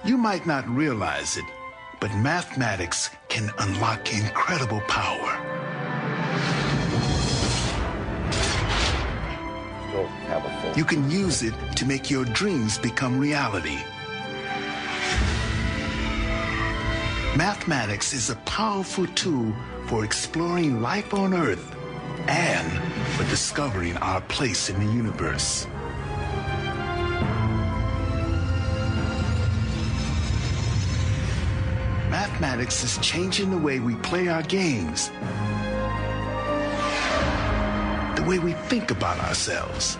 You might not realize it, but mathematics can unlock incredible power. You can use it to make your dreams become reality. Mathematics is a powerful tool for exploring life on Earth and for discovering our place in the universe. Mathematics is changing the way we play our games, the way we think about ourselves.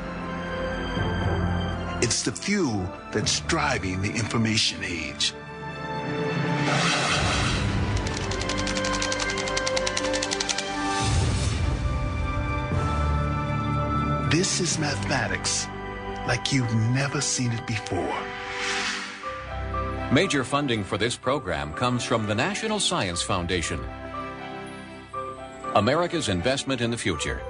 It's the fuel that's driving the information age. This is mathematics like you've never seen it before. Major funding for this program comes from the National Science Foundation. America's investment in the future.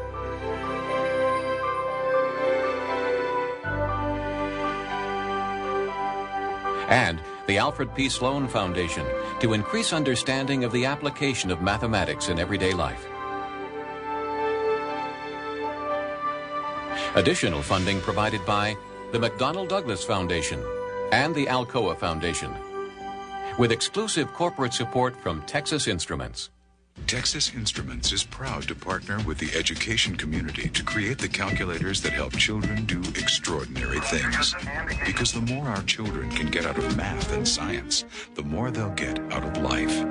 And the Alfred P. Sloan Foundation to increase understanding of the application of mathematics in everyday life. Additional funding provided by the McDonnell Douglas Foundation and the Alcoa Foundation, with exclusive corporate support from Texas Instruments. Texas Instruments is proud to partner with the education community to create the calculators that help children do extraordinary things. Because the more our children can get out of math and science, the more they'll get out of life.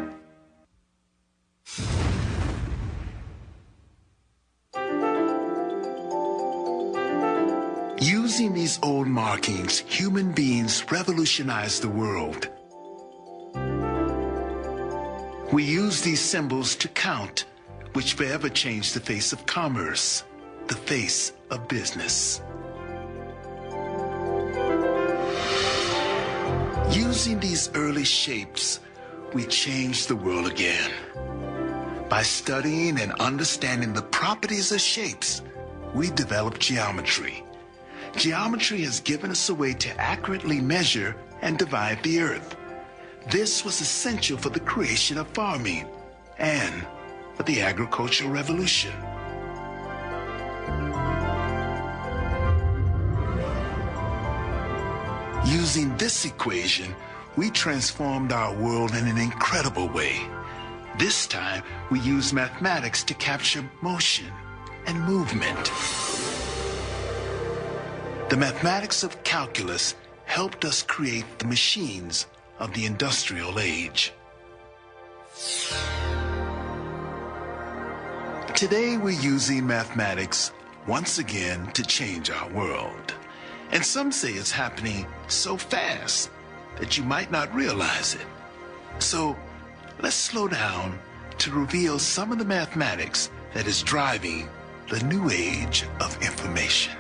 Using these old markings, human beings revolutionized the world. We use these symbols to count, which forever changed the face of commerce, the face of business. Using these early shapes, we changed the world again. By studying and understanding the properties of shapes, we developed geometry. Geometry has given us a way to accurately measure and divide the earth. This was essential for the creation of farming and for the agricultural revolution. Using this equation, we transformed our world in an incredible way. This time, we used mathematics to capture motion and movement. The mathematics of calculus helped us create the machines of the industrial age. Today, we're using mathematics once again to change our world. And some say it's happening so fast that you might not realize it. So let's slow down to reveal some of the mathematics that is driving the new age of information.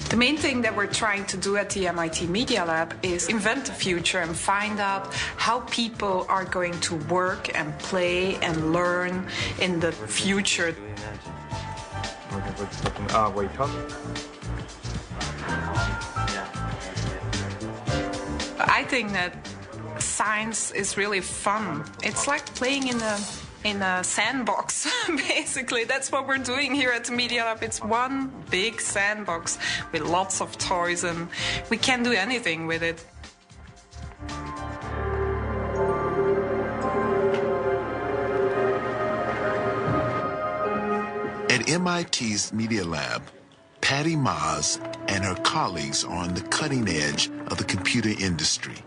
The main thing that we're trying to do at the MIT Media Lab is invent the future and find out how people are going to work and play and learn in the future. I think that science is really fun. It's like playing in a sandbox, basically. That's what we're doing here at the Media Lab. It's one big sandbox with lots of toys, and we can do anything with it. At MIT's Media Lab, Patty Maas and her colleagues are on the cutting edge of the computer industry.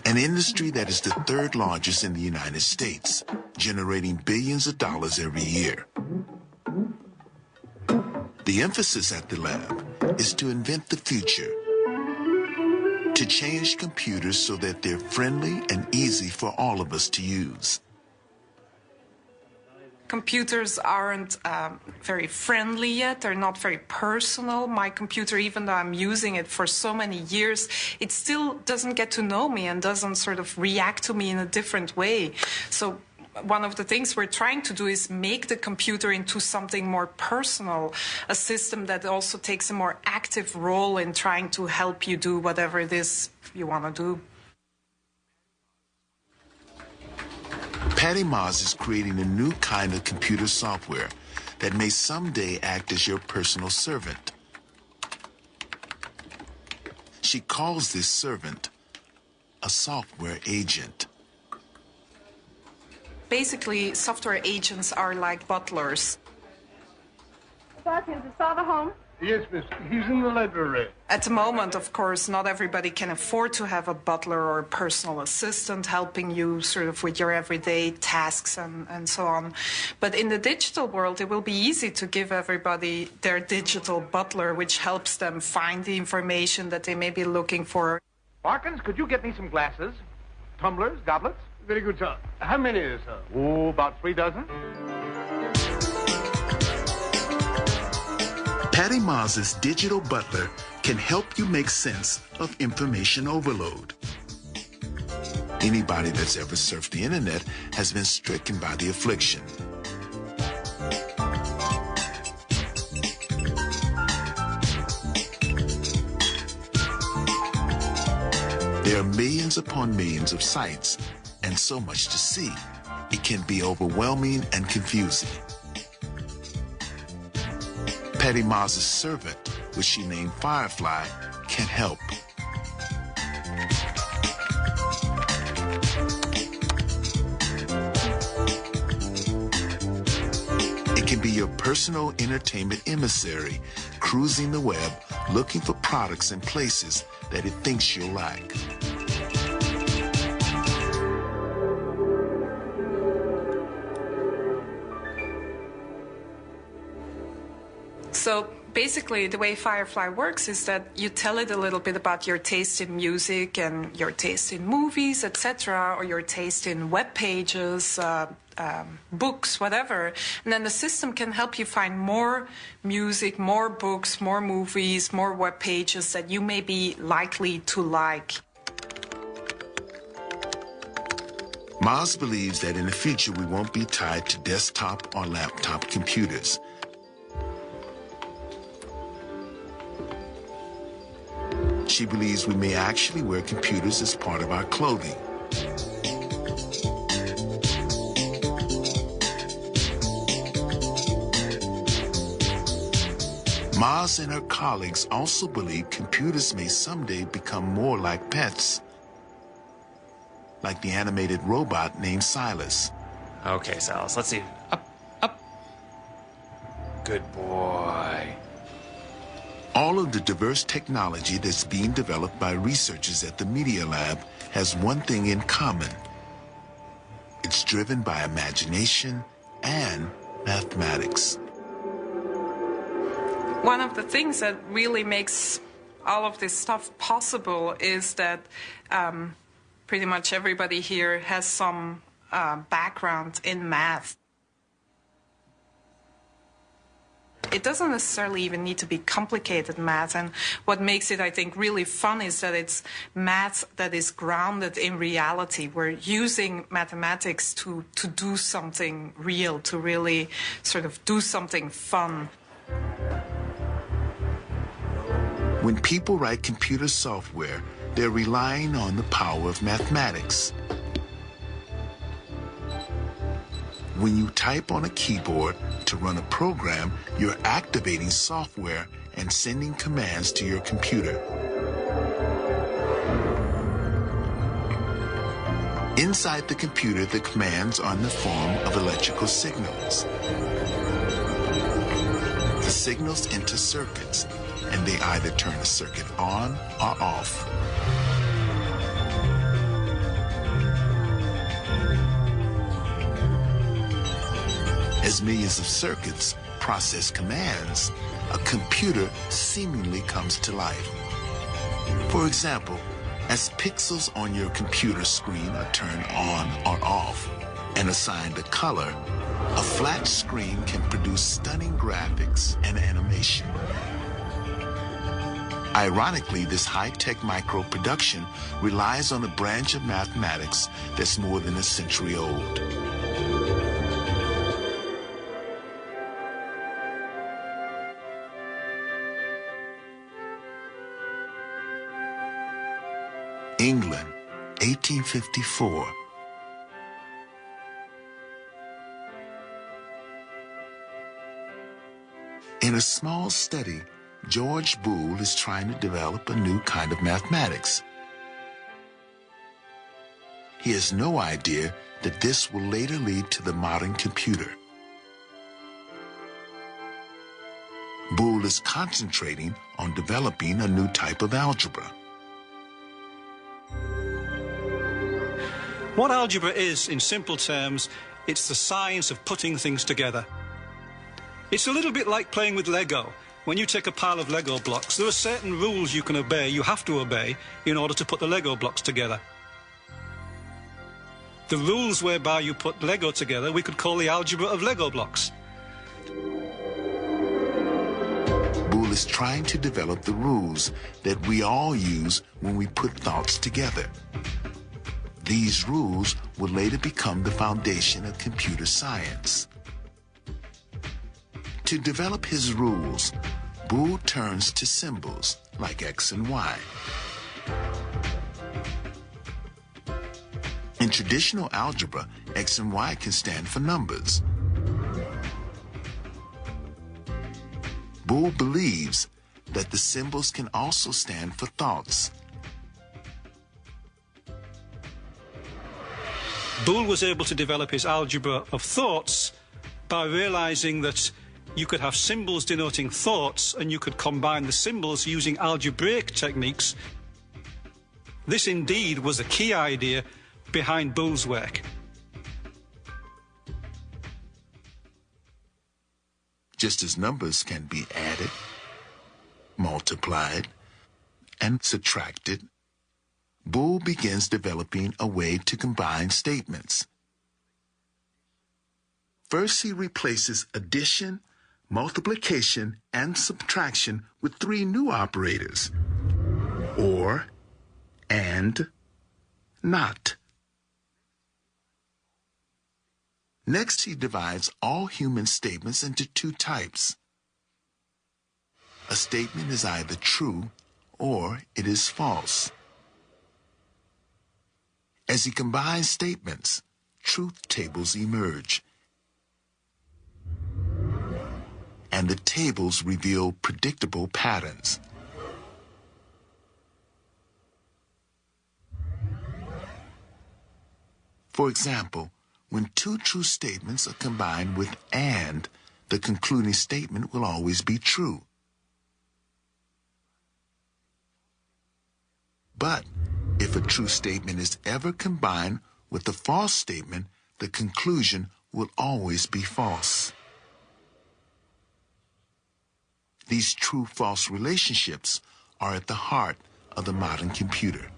An industry that is the third largest in the United States, generating billions of dollars every year. The emphasis at the lab is to invent the future to change computers so that they're friendly and easy for all of us to use. Computers aren't very friendly yet. They're not very personal. My computer, even though I'm using it for so many years, it still doesn't get to know me and doesn't sort of react to me in a different way. So one of the things we're trying to do is make the computer into something more personal, a system that also takes a more active role in trying to help you do whatever it is you want to do. Patty Moss is creating a new kind of computer software that may someday act as your personal servant. She calls this servant a software agent. Basically, software agents are like butlers. Sergeant, is Father home? Yes, miss. He's in the library. At the moment, of course, not everybody can afford to have a butler or a personal assistant helping you sort of with your everyday tasks and so on. But in the digital world, it will be easy to give everybody their digital butler, which helps them find the information that they may be looking for. Parkins, could you get me some glasses? Tumblers, goblets? Very good, sir. How many, sir? Oh, about 3 dozen. Patty Moss's digital butler can help you make sense of information overload. Anybody that's ever surfed the internet has been stricken by the affliction. There are millions upon millions of sites and so much to see. It can be overwhelming and confusing. Patty Moss's servant, which she named Firefly, can help. It can be your personal entertainment emissary, cruising the web, looking for products and places that it thinks you'll like. So basically, the way Firefly works is that you tell it a little bit about your taste in music and your taste in movies, etc., or your taste in web pages, books, whatever. And then the system can help you find more music, more books, more movies, more web pages that you may be likely to like. Moss believes that in the future we won't be tied to desktop or laptop computers. She believes we may actually wear computers as part of our clothing. Moss and her colleagues also believe computers may someday become more like pets, like the animated robot named Silas. Okay, Silas, let's see. Up, up. Good boy. All of the diverse technology that's being developed by researchers at the Media Lab has one thing in common. It's driven by imagination and mathematics. One of the things that really makes all of this stuff possible is that pretty much everybody here has some background in math. It doesn't necessarily even need to be complicated math, and what makes it, I think, really fun is that it's math that is grounded in reality. We're using mathematics to do something real, to really sort of do something fun. When people write computer software, they're relying on the power of mathematics. When you type on a keyboard to run a program, you're activating software and sending commands to your computer. Inside the computer, the commands are in the form of electrical signals. The signals enter circuits, and they either turn a circuit on or off. As millions of circuits process commands, a computer seemingly comes to life. For example, As pixels on your computer screen are turned on or off and assigned a color, a flat screen can produce stunning graphics and animation. Ironically, this high-tech micro-production relies on a branch of mathematics that's more than a century old. England, 1854. In a small study, George Boole is trying to develop a new kind of mathematics. He has no idea that this will later lead to the modern computer. Boole is concentrating on developing a new type of algebra. What algebra is, in simple terms, it's the science of putting things together. It's a little bit like playing with Lego. When you take a pile of Lego blocks, there are certain rules you can obey, you have to obey, in order to put the Lego blocks together. The rules whereby you put Lego together, we could call the algebra of Lego blocks. Boole is trying to develop the rules that we all use when we put thoughts together. These rules will later become the foundation of computer science. To develop his rules, Boole turns to symbols like X and Y. In traditional algebra, X and Y can stand for numbers. Boole believes that the symbols can also stand for thoughts. Boole was able to develop his algebra of thoughts by realizing that you could have symbols denoting thoughts and you could combine the symbols using algebraic techniques. This indeed was a key idea behind Boole's work. Just as numbers can be added, multiplied, and subtracted, Boole begins developing a way to combine statements. First, he replaces addition, multiplication, and subtraction with three new operators: or, and, not. Next, he divides all human statements into two types. A statement is either true or it is false. As he combines statements, truth tables emerge, and the tables reveal predictable patterns. For example, when two true statements are combined with and, the concluding statement will always be true. But if a true statement is ever combined with a false statement, the conclusion will always be false. These true-false relationships are at the heart of the modern computer.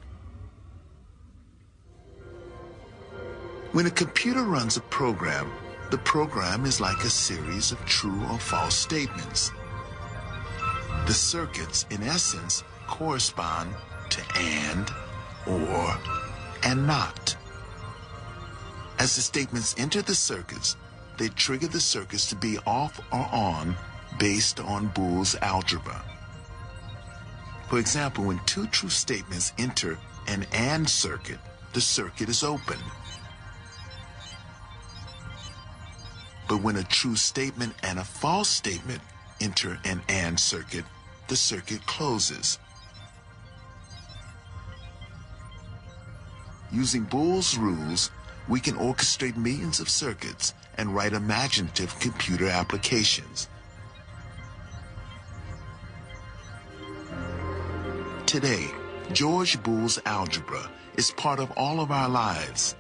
When a computer runs a program, the program is like a series of true or false statements. The circuits, in essence, correspond to and, or, and not. As the statements enter the circuits, they trigger the circuits to be off or on based on Boole's algebra. For example, when two true statements enter an and circuit, the circuit is open. But when a true statement and a false statement enter an and circuit, the circuit closes. Using Boole's rules, we can orchestrate millions of circuits and write imaginative computer applications. Today, George Boole's algebra is part of all of our lives.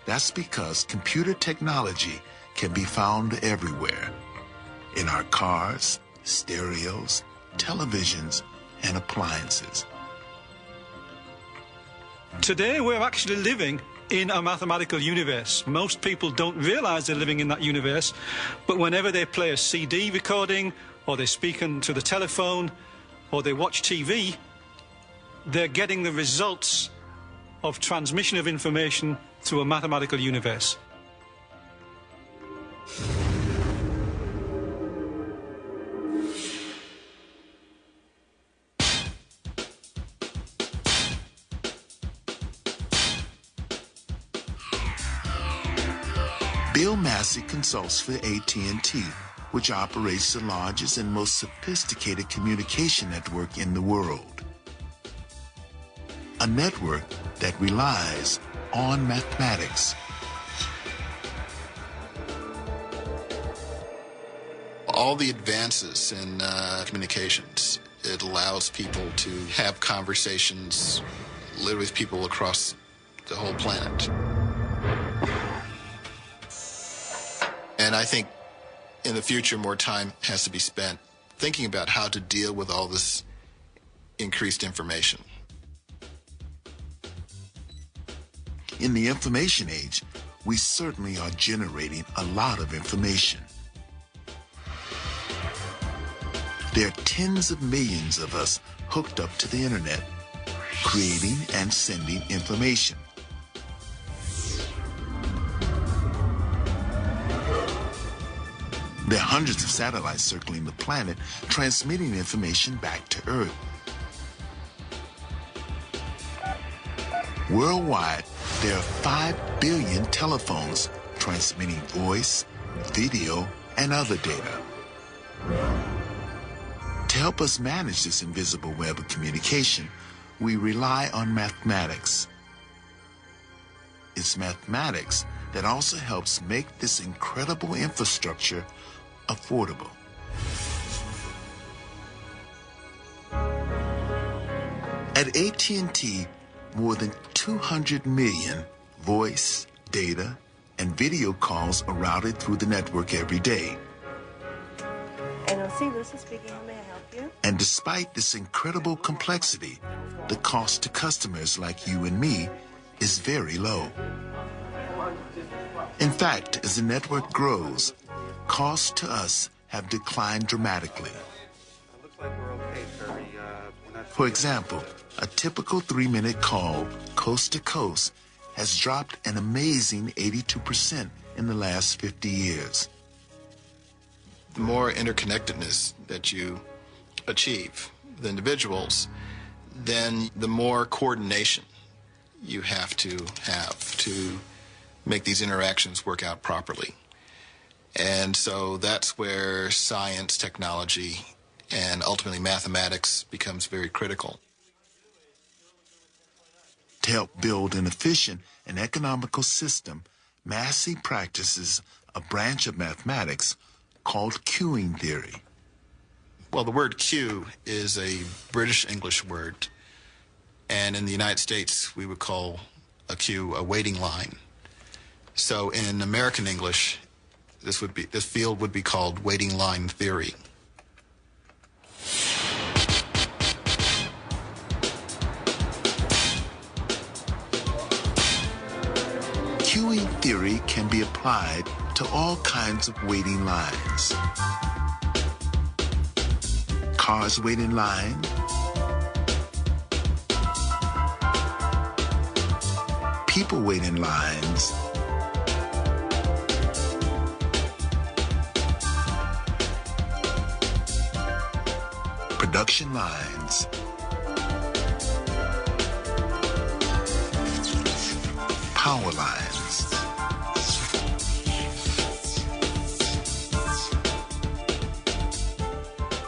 That's because computer technology can be found everywhere, in our cars, stereos, televisions, and appliances. Today, we're actually living in a mathematical universe. Most people don't realize they're living in that universe, but whenever they play a CD recording, or they speak into the telephone, or they watch TV, they're getting the results of transmission of information through a mathematical universe. Bill Massey consults for AT&T, which operates the largest and most sophisticated communication network in the world. A network that relies on mathematics. All the advances in communications, it allows people to have conversations literally with people across the whole planet. And I think in the future, more time has to be spent thinking about how to deal with all this increased information. In the information age, we certainly are generating a lot of information. There are tens of millions of us hooked up to the internet, creating and sending information. There are hundreds of satellites circling the planet, transmitting information back to Earth. Worldwide, there are 5 billion telephones transmitting voice, video, and other data. To help us manage this invisible web of communication, we rely on mathematics. It's mathematics that also helps make this incredible infrastructure affordable. At AT&T, more than 200 million voice, data, and video calls are routed through the network every day. NOC, Lucy speaking. How may I help you? And despite this incredible complexity, the cost to customers like you and me is very low. In fact, as the network grows, costs to us have declined dramatically. For example, a typical 3-minute call, coast to coast, has dropped an amazing 82% in the last 50 years. The more interconnectedness that you achieve, the individuals, then the more coordination you have to make these interactions work out properly. And so that's where science, technology, and ultimately mathematics becomes very critical. To help build an efficient and economical system, Massey practices a branch of mathematics called queuing theory. Well, the word queue is a British English word, and in the United States we would call a queue a waiting line. So in American English, this field would be called waiting line theory. Queuing theory can be applied to all kinds of waiting lines. Cars wait in line, people wait in lines, production lines, power lines.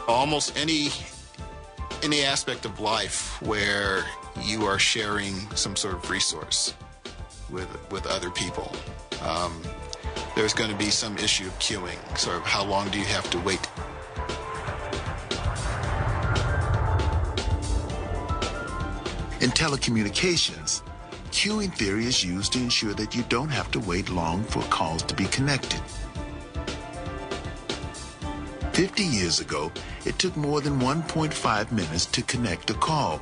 Almost any aspect of life where you are sharing some sort of resource with other people, there's going to be some issue of queuing. Sort of how long do you have to wait? In telecommunications, queuing theory is used to ensure that you don't have to wait long for calls to be connected. 50 years ago, it took more than 1.5 minutes to connect a call.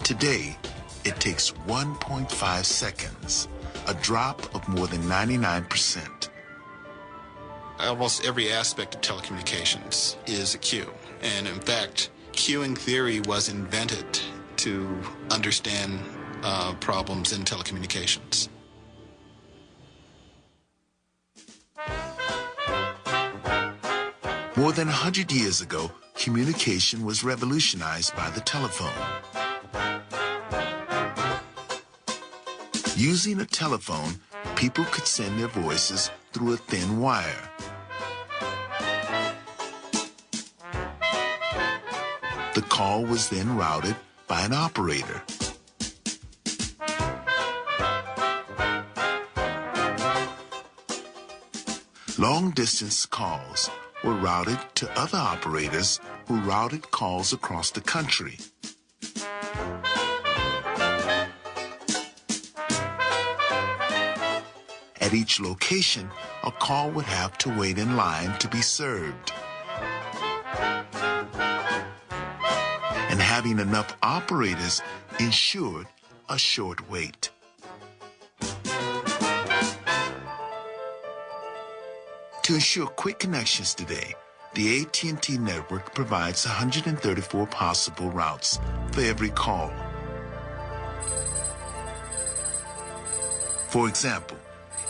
Today, it takes 1.5 seconds, a drop of more than 99%. Almost every aspect of telecommunications is a queue. And in fact, queuing theory was invented to understand problems in telecommunications. More than 100 years ago, communication was revolutionized by the telephone. Using a telephone, people could send their voices through a thin wire. The call was then routed by an operator. Long-distance calls were routed to other operators who routed calls across the country. At each location, a call would have to wait in line to be served. And having enough operators ensured a short wait. To ensure quick connections today, the AT&T network provides 134 possible routes for every call. For example,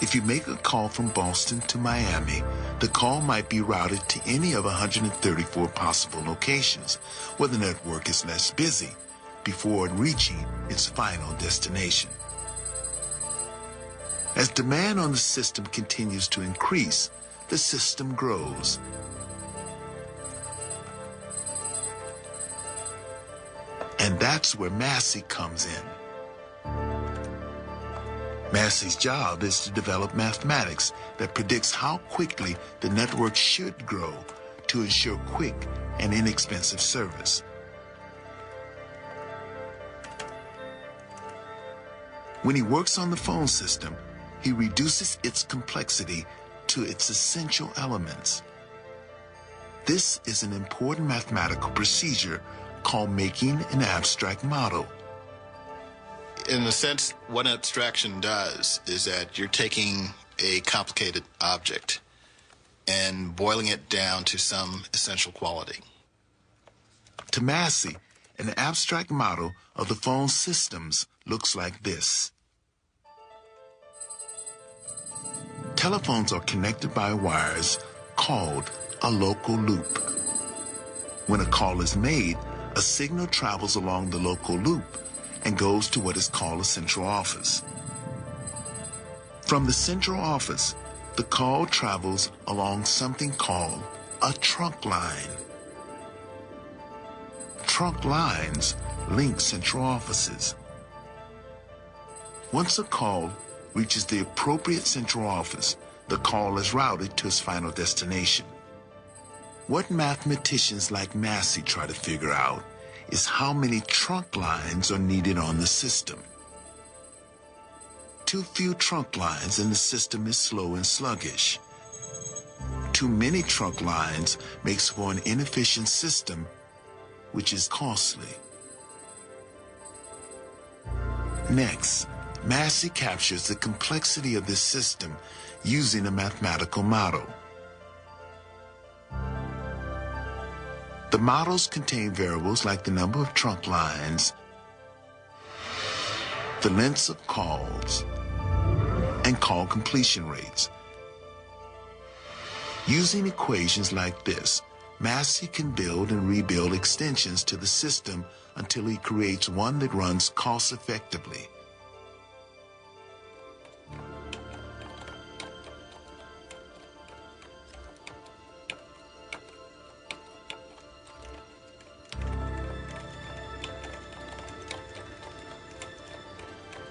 if you make a call from Boston to Miami, the call might be routed to any of 134 possible locations where the network is less busy before reaching its final destination. As demand on the system continues to increase, the system grows. And that's where Massey comes in. Massey's job is to develop mathematics that predicts how quickly the network should grow to ensure quick and inexpensive service. When he works on the phone system, he reduces its complexity to its essential elements. This is an important mathematical procedure called making an abstract model. In a sense, what abstraction does is that you're taking a complicated object and boiling it down to some essential quality. To Massey, an abstract model of the phone systems looks like this. Telephones are connected by wires called a local loop. When a call is made, a signal travels along the local loop and goes to what is called a central office. From the central office, the call travels along something called a trunk line. Trunk lines link central offices. Once a call reaches the appropriate central office, the call is routed to its final destination. What mathematicians like Massey try to figure out is how many trunk lines are needed on the system. Too few trunk lines and the system is slow and sluggish. Too many trunk lines makes for an inefficient system, which is costly. Next, Massey captures the complexity of this system using a mathematical model. The models contain variables like the number of trunk lines, the lengths of calls, and call completion rates. Using equations like this, Massey can build and rebuild extensions to the system until he creates one that runs cost-effectively.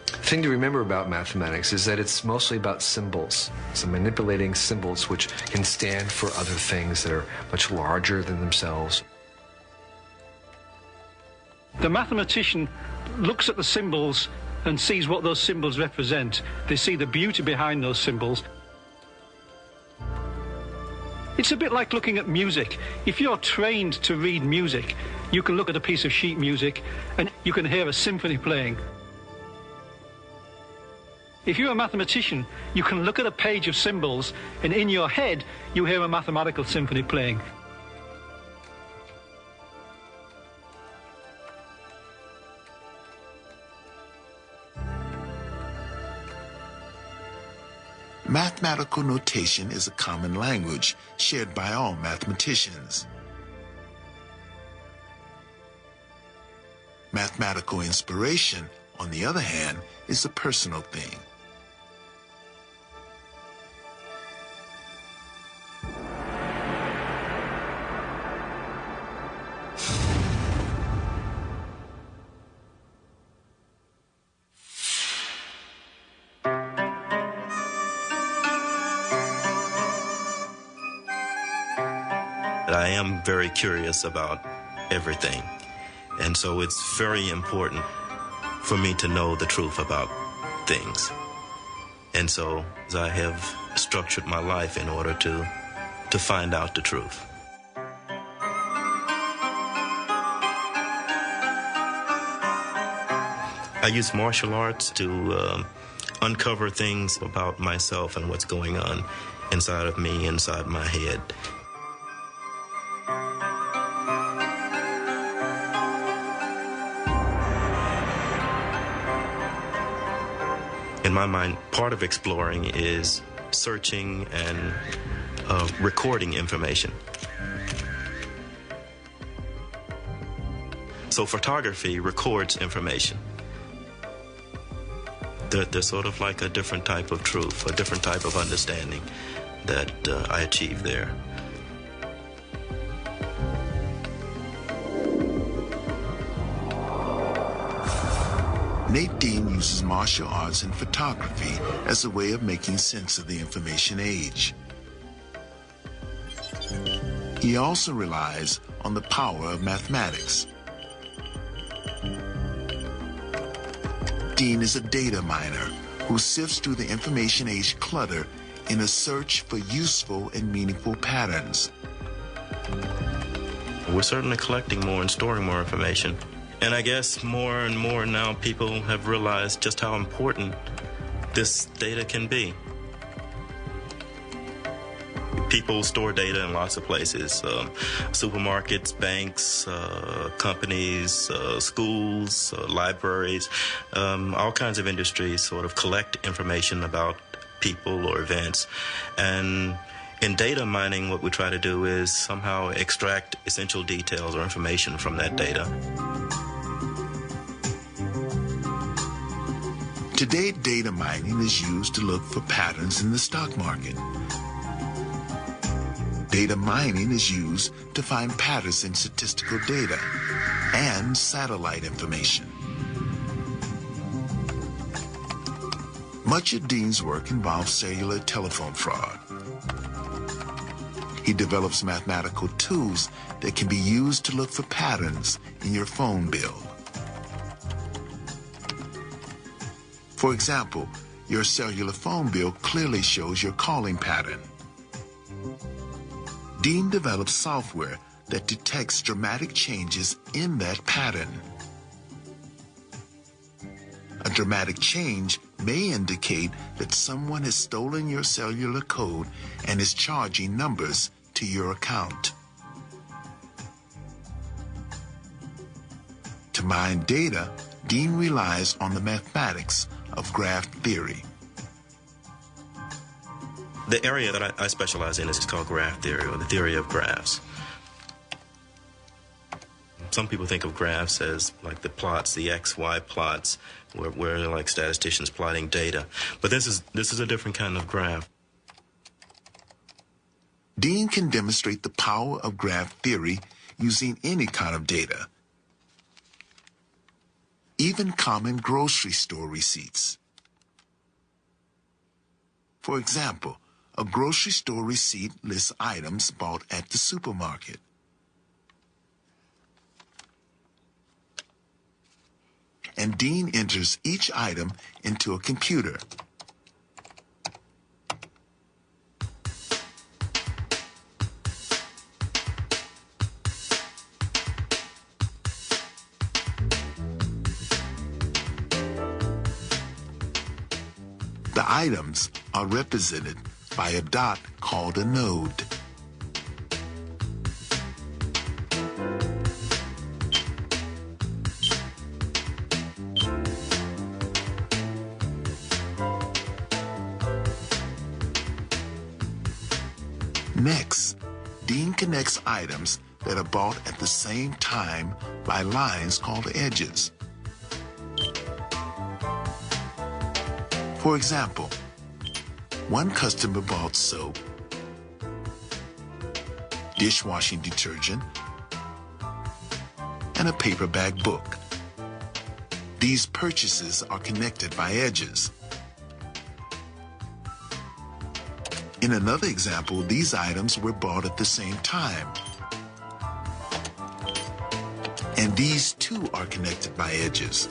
The thing to remember about mathematics is that it's mostly about symbols. So manipulating symbols which can stand for other things that are much larger than themselves. The mathematician looks at the symbols and sees what those symbols represent. They see the beauty behind those symbols. It's a bit like looking at music. If you're trained to read music, you can look at a piece of sheet music and you can hear a symphony playing. If you're a mathematician, you can look at a page of symbols, and in your head, you hear a mathematical symphony playing. Mathematical notation is a common language shared by all mathematicians. Mathematical inspiration, on the other hand, is a personal thing. I am very curious about everything, and so it's very important for me to know the truth about things. And so I have structured my life in order to find out the truth. I use martial arts to uncover things about myself and what's going on inside of me, inside my head. In my mind, part of exploring is searching and recording information. So photography records information. They're sort of like a different type of truth, a different type of understanding that I achieve there. Nate Dean uses martial arts and photography as a way of making sense of the information age. He also relies on the power of mathematics. Dean is a data miner who sifts through the information age clutter in a search for useful and meaningful patterns. We're certainly collecting more and storing more information. And I guess more and more now people have realized just how important this data can be. People store data in lots of places, supermarkets, banks, companies, schools, libraries, all kinds of industries sort of collect information about people or events. And in data mining, what we try to do is somehow extract essential details or information from that data. Today, data mining is used to look for patterns in the stock market. Data mining is used to find patterns in statistical data and satellite information. Much of Dean's work involves cellular telephone fraud. He develops mathematical tools that can be used to look for patterns in your phone bill. For example, your cellular phone bill clearly shows your calling pattern. Dean develops software that detects dramatic changes in that pattern. A dramatic change may indicate that someone has stolen your cellular code and is charging numbers to your account. To mine data, Dean relies on the mathematics of graph theory. The area that I specialize in is called graph theory, or the theory of graphs. Some people think of graphs as like the plots, the XY plots, where like statisticians plotting data. But this is a different kind of graph. Dean can demonstrate the power of graph theory using any kind of data, even common grocery store receipts. For example, a grocery store receipt lists items bought at the supermarket. And Dean enters each item into a computer. The items are represented by a dot called a node. Next, Dean connects items that are bought at the same time by lines called edges. For example, one customer bought soap, dishwashing detergent, and a paperback book. These purchases are connected by edges. In another example, these items were bought at the same time. And these too are connected by edges.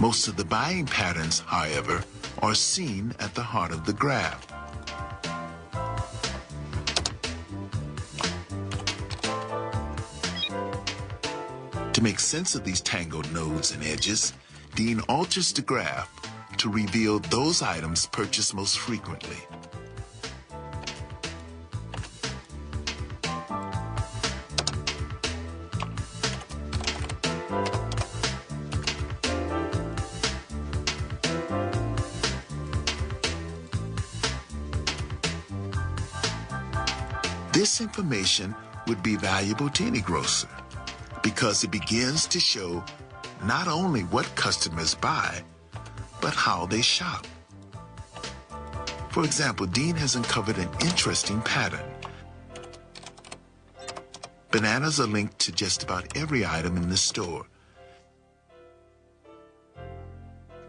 Most of the buying patterns, however, are seen at the heart of the graph. To make sense of these tangled nodes and edges, Dean alters the graph to reveal those items purchased most frequently. This information would be valuable to any grocer because it begins to show not only what customers buy, but how they shop. For example, Dean has uncovered an interesting pattern. Bananas are linked to just about every item in the store.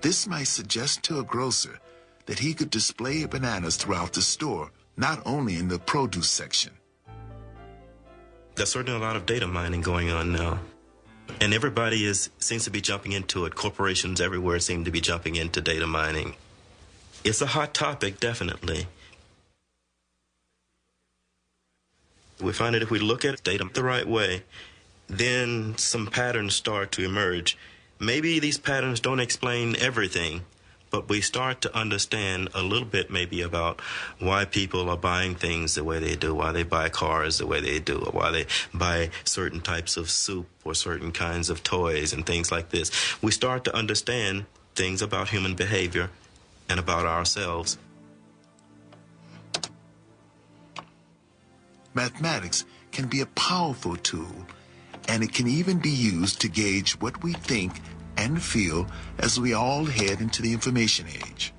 This might suggest to a grocer that he could display bananas throughout the store, not only in the produce section. There's certainly a lot of data mining going on now. And everybody seems to be jumping into it. Corporations everywhere seem to be jumping into data mining. It's a hot topic, definitely. We find that if we look at data the right way, then some patterns start to emerge. Maybe these patterns don't explain everything, but we start to understand a little bit maybe about why people are buying things the way they do, why they buy cars the way they do, or why they buy certain types of soup or certain kinds of toys and things like this. We start to understand things about human behavior and about ourselves. Mathematics can be a powerful tool, and it can even be used to gauge what we think and feel as we all head into the information age.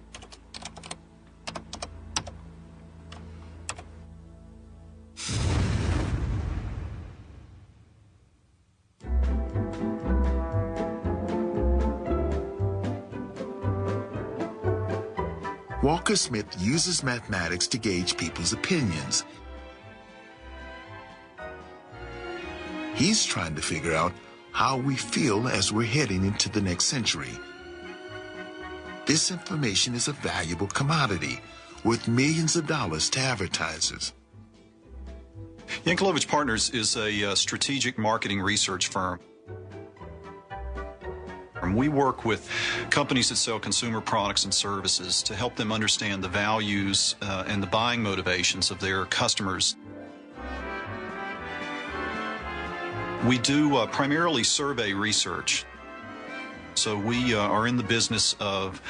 Walker Smith uses mathematics to gauge people's opinions. He's trying to figure out how we feel as we're heading into the next century. This information is a valuable commodity, worth millions of dollars to advertisers. Yankelovich Partners is a strategic marketing research firm. We work with companies that sell consumer products and services to help them understand the values and the buying motivations of their customers. We do primarily survey research. So we are in the business of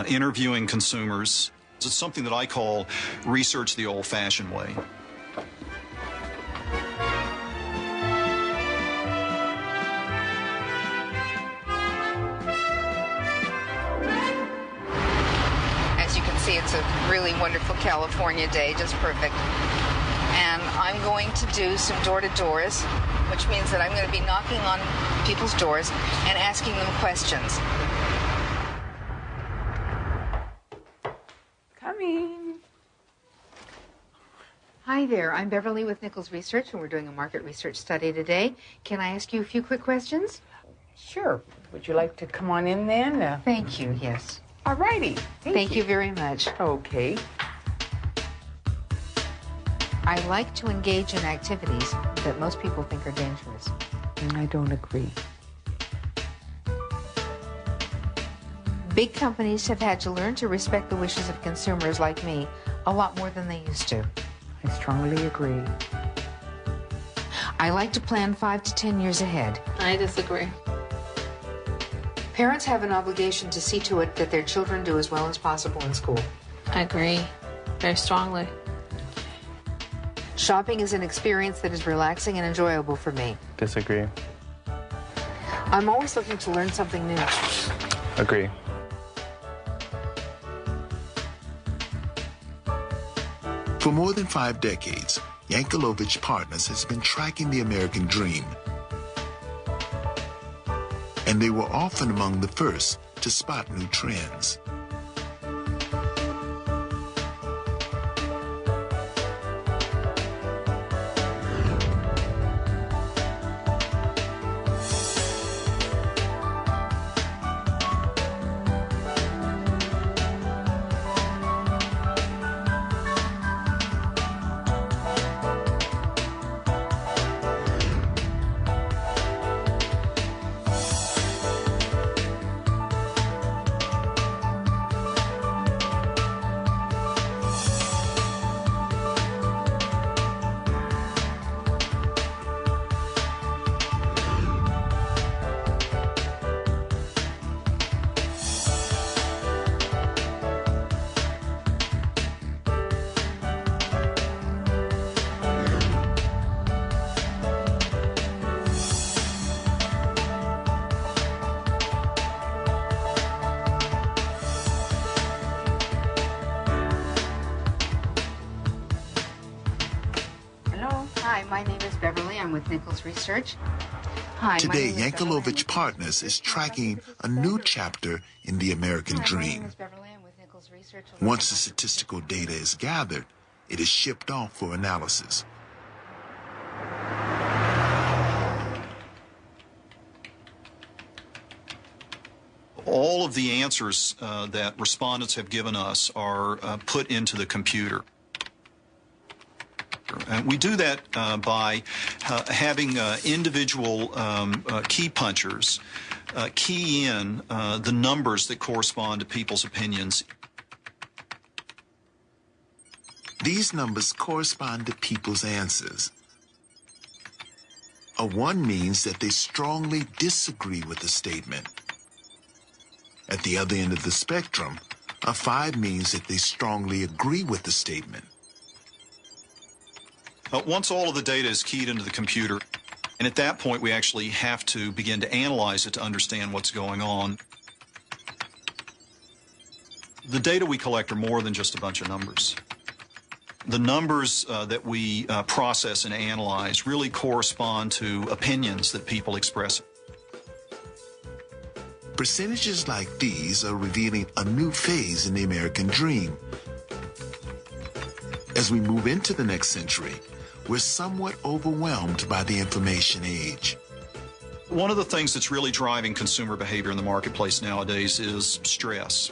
interviewing consumers. It's something that I call research the old-fashioned way. As you can see, it's a really wonderful California day, just perfect. And I'm going to do some door-to-doors, which means that I'm going to be knocking on people's doors and asking them questions. Coming. Hi there, I'm Beverly with Nichols Research, and we're doing a market research study today. Can I ask you a few quick questions? Sure. Would you like to come on in then? Thank you, yes. All righty. Thank you very much. Okay. I like to engage in activities that most people think are dangerous. I don't agree. Big companies have had to learn to respect the wishes of consumers like me a lot more than they used to. I strongly agree. I like to plan 5 to 10 years ahead. I disagree. Parents have an obligation to see to it that their children do as well as possible in school. I agree. Very strongly. Shopping is an experience that is relaxing and enjoyable for me. Disagree. I'm always looking to learn something new. Agree. For more than 5 decades, Yankelovich Partners has been tracking the American dream. And they were often among the first to spot new trends. Hi, my name is Beverly. I'm with Nichols Research. Hi, Today, Yankelovich Partners is tracking a new chapter in the American dream. Once the statistical data is gathered, it is shipped off for analysis. All of the answers that respondents have given us are put into the computer. And we do that by having individual key punchers key in the numbers that correspond to people's opinions. These numbers correspond to people's answers. A 1 means that they strongly disagree with the statement. At the other end of the spectrum, a 5 means that they strongly agree with the statement. Once all of the data is keyed into the computer, and at that point we actually have to begin to analyze it to understand what's going on. The data we collect are more than just a bunch of numbers. The numbers that we process and analyze really correspond to opinions that people express. Percentages like these are revealing a new phase in the American dream. As we move into the next century, we're somewhat overwhelmed by the information age. One of the things that's really driving consumer behavior in the marketplace nowadays is stress.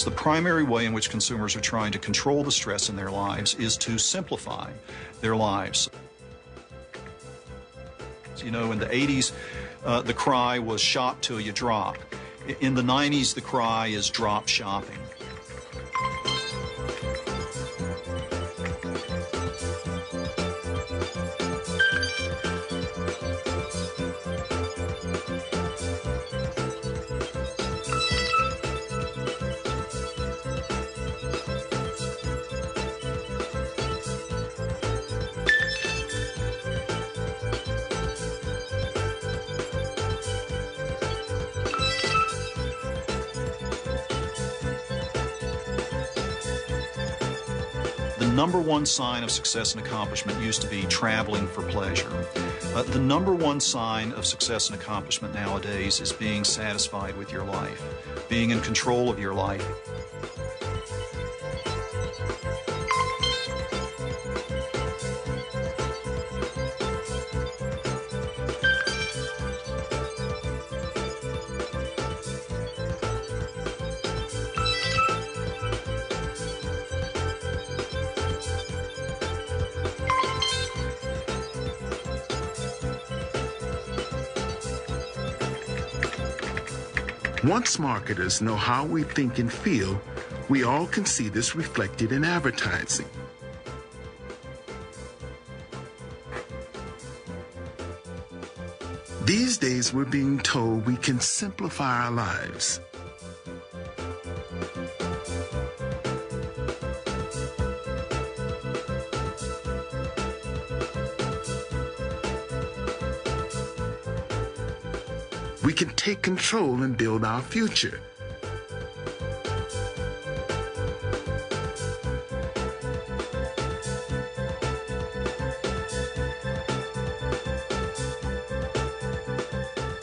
The primary way in which consumers are trying to control the stress in their lives is to simplify their lives. You know, in the 80s, the cry was shop till you drop. In the 90s, the cry is drop shopping. The number 1 sign of success and accomplishment used to be traveling for pleasure. The number 1 sign of success and accomplishment nowadays is being satisfied with your life, being in control of your life. Once marketers know how we think and feel, we all can see this reflected in advertising. These days, we're being told we can simplify our lives. We can take control and build our future.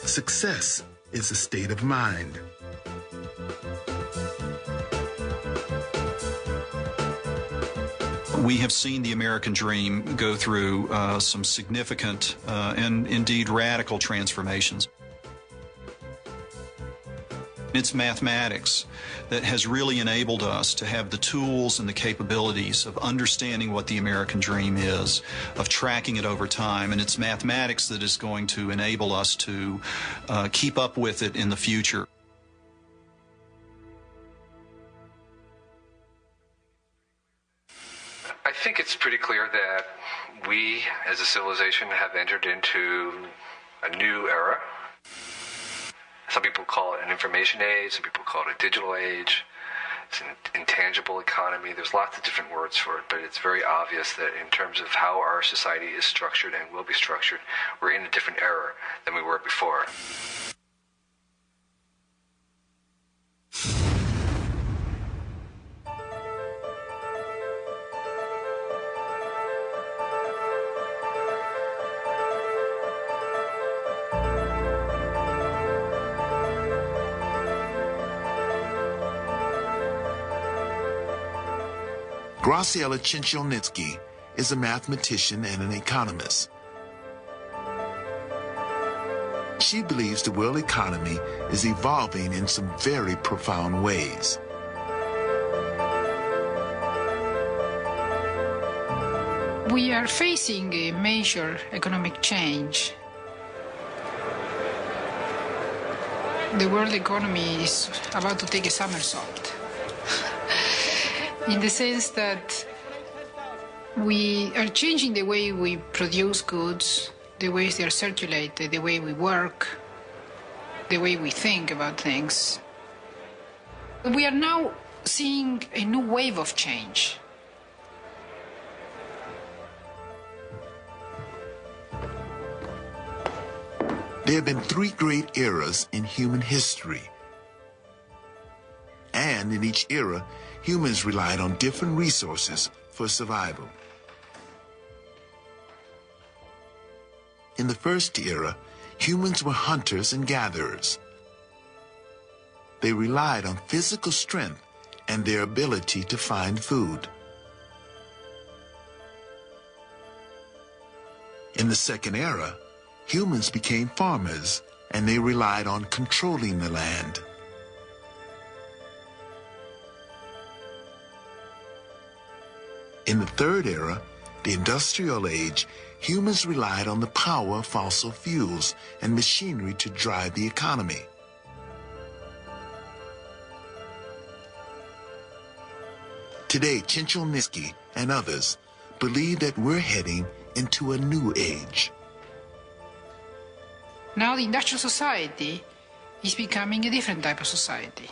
Success is a state of mind. We have seen the American dream go through some significant and indeed radical transformations. It's mathematics that has really enabled us to have the tools and the capabilities of understanding what the American dream is, of tracking it over time, and it's mathematics that is going to enable us to keep up with it in the future. I think it's pretty clear that we, as a civilization, have entered into a new era. Some people call it an information age, some people call it a digital age. It's an intangible economy. There's lots of different words for it, but it's very obvious that in terms of how our society is structured and will be structured, we're in a different era than we were before. Graciela Ciesielnicki is a mathematician and an economist. She believes the world economy is evolving in some very profound ways. We are facing a major economic change. The world economy is about to take a somersault. In the sense that we are changing the way we produce goods, the ways they are circulated, the way we work, the way we think about things. We are now seeing a new wave of change. There have been 3 great eras in human history. And in each era, humans relied on different resources for survival. In the first era, humans were hunters and gatherers. They relied on physical strength and their ability to find food. In the second era, humans became farmers and they relied on controlling the land. In the third era, the industrial age, humans relied on the power of fossil fuels and machinery to drive the economy. Today, Ciesielnicki and others believe that we're heading into a new age. Now the industrial society is becoming a different type of society.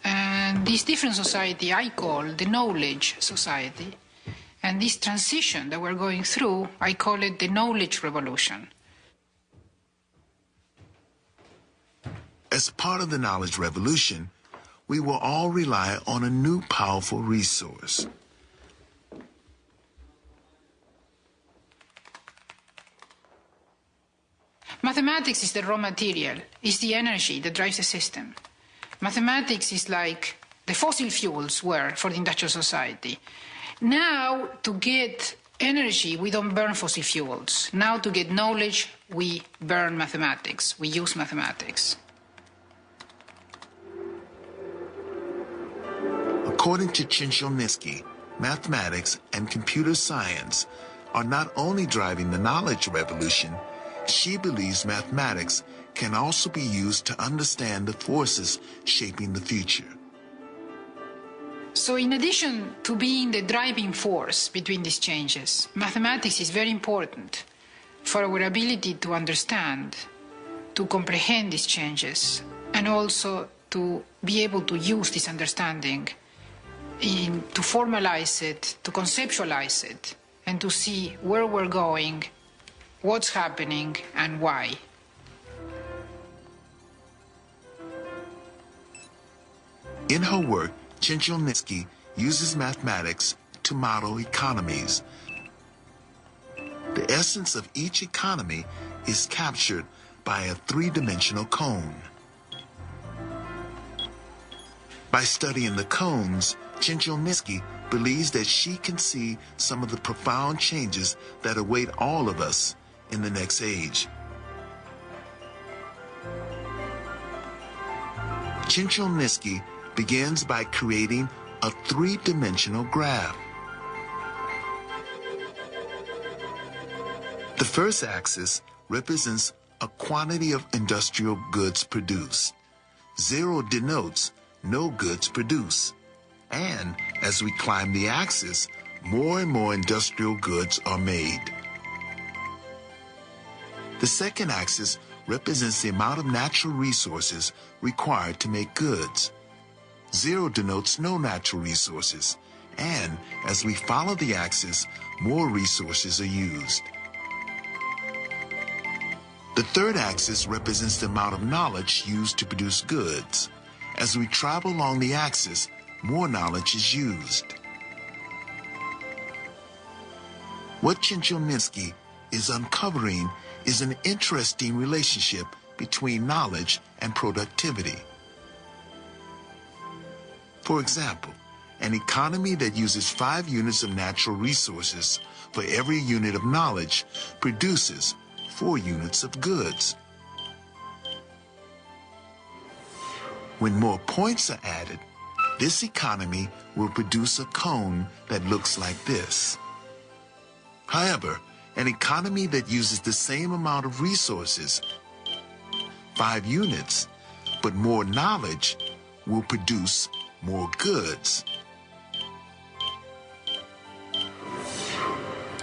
And this different society I call the knowledge society. And this transition that we're going through, I call it the knowledge revolution. As part of the knowledge revolution, we will all rely on a new powerful resource. Mathematics is the raw material, is the energy that drives the system. Mathematics is like the fossil fuels were for the industrial society. Now, to get energy, we don't burn fossil fuels. Now, to get knowledge, we burn mathematics. We use mathematics. According to Ciesielnicki, mathematics and computer science are not only driving the knowledge revolution, She believes mathematics can also be used to understand the forces shaping the future. So in addition to being the driving force between these changes, mathematics is very important for our ability to understand, to comprehend these changes, and also to be able to use this understanding to formalize it, to conceptualize it, and to see where we're going, what's happening, and why. In her work, Chinchilnitsky uses mathematics to model economies. The essence of each economy is captured by a three-dimensional cone. By studying the cones, Chinchilnitsky believes that she can see some of the profound changes that await all of us in the next age. Chinchilnitsky begins by creating a three-dimensional graph. The first axis represents a quantity of industrial goods produced. 0 denotes no goods produced. And as we climb the axis, more and more industrial goods are made. The second axis represents the amount of natural resources required to make goods. 0 denotes no natural resources, and as we follow the axis, more resources are used. The third axis represents the amount of knowledge used to produce goods. As we travel along the axis, more knowledge is used. What Chinchilnitsky is uncovering is an interesting relationship between knowledge and productivity. For example, an economy that uses 5 units of natural resources for every unit of knowledge produces 4 units of goods. When more points are added, this economy will produce a cone that looks like this. However, an economy that uses the same amount of resources, 5 units, but more knowledge, will produce more goods.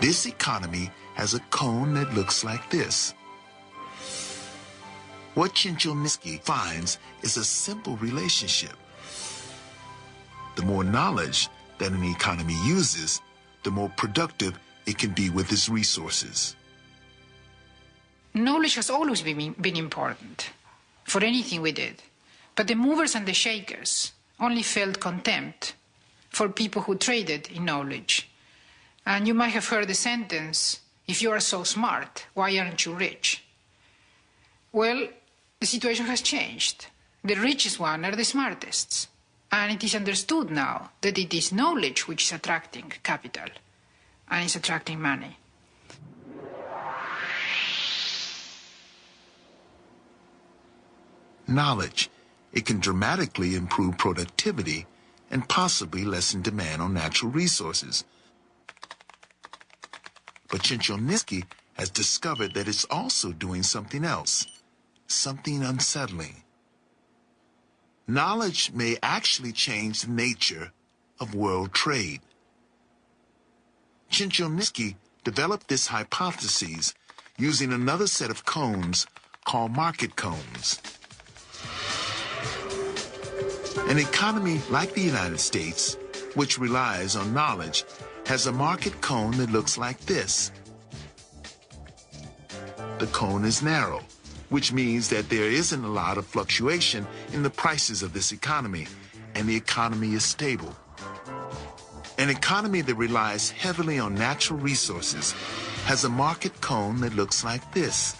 This economy has a cone that looks like this. What Chinchilnitsky finds is a simple relationship. The more knowledge that an economy uses, the more productive it can be with its resources. Knowledge has always been important for anything we did, but the movers and the shakers only felt contempt for people who traded in knowledge. And you might have heard the sentence, if you are so smart, why aren't you rich? Well, the situation has changed. The richest one are the smartest. And it is understood now that it is knowledge which is attracting capital and is attracting money. Knowledge. It can dramatically improve productivity and possibly lessen demand on natural resources. But Chinchilnitsky has discovered that it's also doing something else, something unsettling. Knowledge may actually change the nature of world trade. Chinchilnitsky developed this hypothesis using another set of cones called market cones. An economy like the United States, which relies on knowledge, has a market cone that looks like this. The cone is narrow, which means that there isn't a lot of fluctuation in the prices of this economy, and the economy is stable. An economy that relies heavily on natural resources has a market cone that looks like this.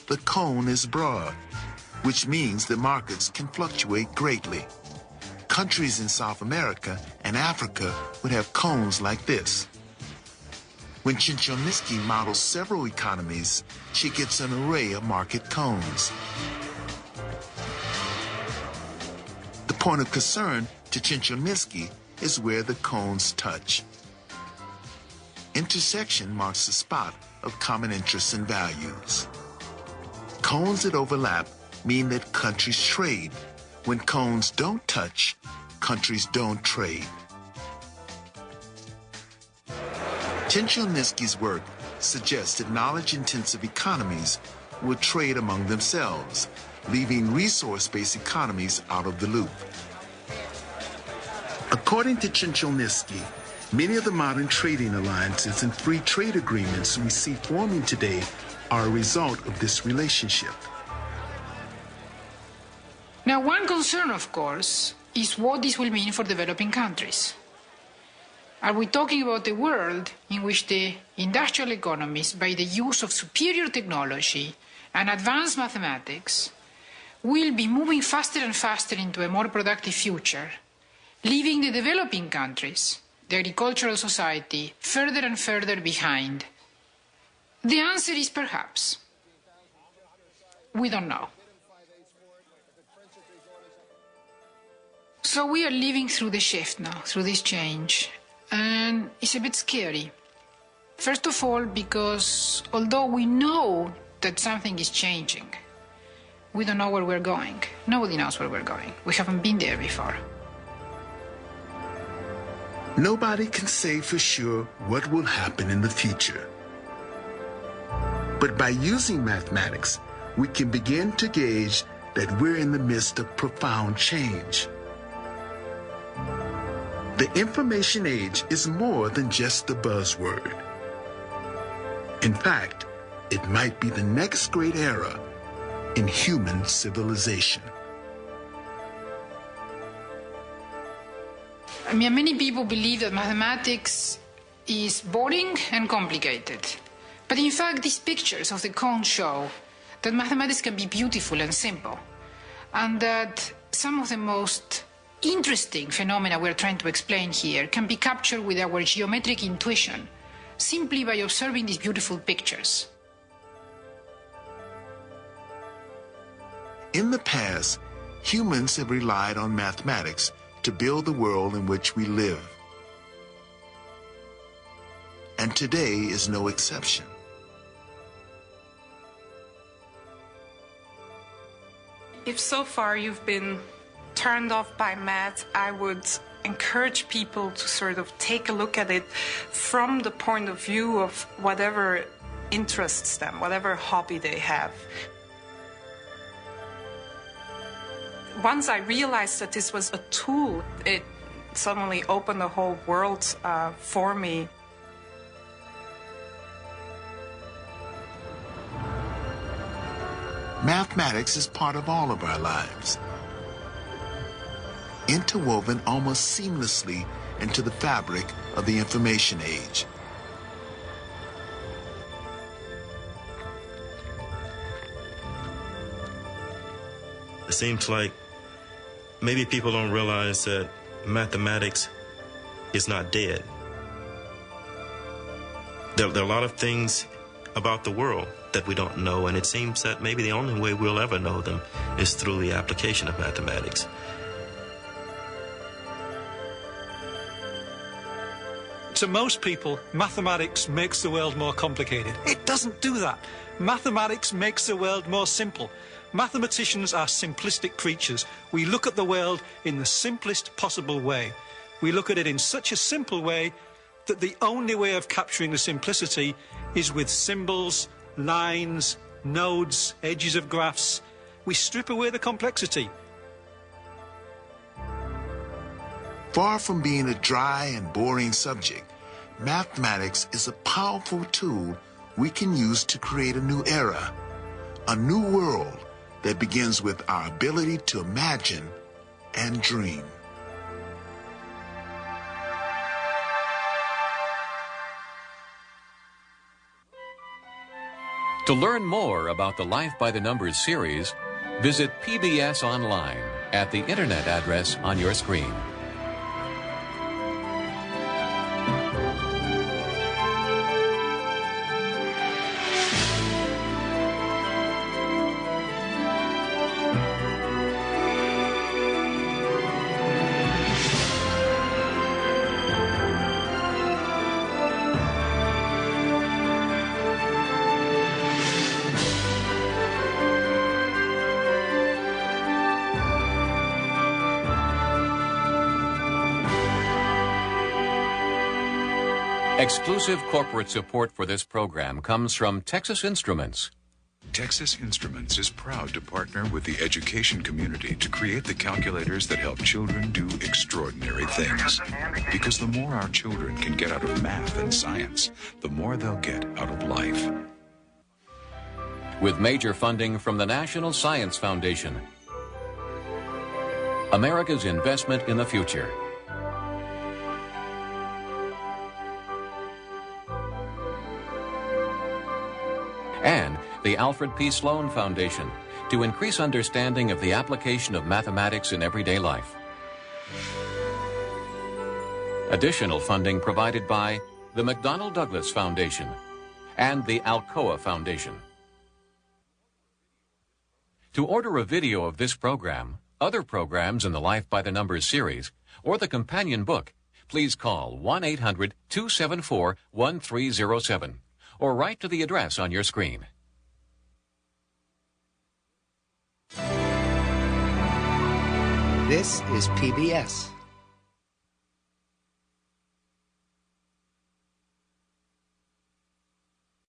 The cone is broad, which means the markets can fluctuate greatly. Countries in South America and Africa would have cones like this. When Chinchilnitsky models several economies, she gets an array of market cones. The point of concern to Chinchilnitsky is where the cones touch. Intersection marks the spot of common interests and values. Cones that overlap mean that countries trade. When cones don't touch, countries don't trade. Chinchilniski's work suggests that knowledge-intensive economies will trade among themselves, leaving resource-based economies out of the loop. According to Chinchilniski, many of the modern trading alliances and free trade agreements we see forming today are a result of this relationship. Now, one concern, of course, is what this will mean for developing countries. Are we talking about a world in which the industrial economies, by the use of superior technology and advanced mathematics, will be moving faster and faster into a more productive future, leaving the developing countries, the agricultural society, further and further behind? The answer is perhaps. We don't know. So we are living through the shift now, through this change, and it's a bit scary. First of all, because although we know that something is changing, we don't know where we're going. Nobody knows where we're going. We haven't been there before. Nobody can say for sure what will happen in the future. But by using mathematics, we can begin to gauge that we're in the midst of profound change. The information age is more than just a buzzword. In fact, it might be the next great era in human civilization. I mean, many people believe that mathematics is boring and complicated. But in fact, these pictures of the cone show that mathematics can be beautiful and simple, and that some of the most interesting phenomena we're trying to explain here can be captured with our geometric intuition, simply by observing these beautiful pictures. In the past, humans have relied on mathematics to build the world in which we live. And today is no exception. If so far you've been turned off by math, I would encourage people to sort of take a look at it from the point of view of whatever interests them, whatever hobby they have. Once I realized that this was a tool, it suddenly opened the whole world for me. Mathematics is part of all of our lives, interwoven almost seamlessly into the fabric of the information age. It seems like maybe people don't realize that mathematics is not dead. There are a lot of things about the world that we don't know, and it seems that maybe the only way we'll ever know them is through the application of mathematics. To most people, mathematics makes the world more complicated. It doesn't do that. Mathematics makes the world more simple. Mathematicians are simplistic creatures. We look at the world in the simplest possible way. We look at it in such a simple way that the only way of capturing the simplicity is with symbols, lines, nodes, edges of graphs. We strip away the complexity. Far from being a dry and boring subject, mathematics is a powerful tool we can use to create a new era, a new world that begins with our ability to imagine and dream. To learn more about the Life by the Numbers series, visit PBS Online at the internet address on your screen. Exclusive corporate support for this program comes from Texas Instruments. Texas Instruments is proud to partner with the education community to create the calculators that help children do extraordinary things. Because the more our children can get out of math and science, the more they'll get out of life. With major funding from the National Science Foundation. America's investment in the future. And the Alfred P. Sloan Foundation to increase understanding of the application of mathematics in everyday life. Additional funding provided by the McDonnell Douglas Foundation and the Alcoa Foundation. To order a video of this program, other programs in the Life by the Numbers series, or the companion book, please call 1-800-274-1307 or write to the address on your screen. This is PBS.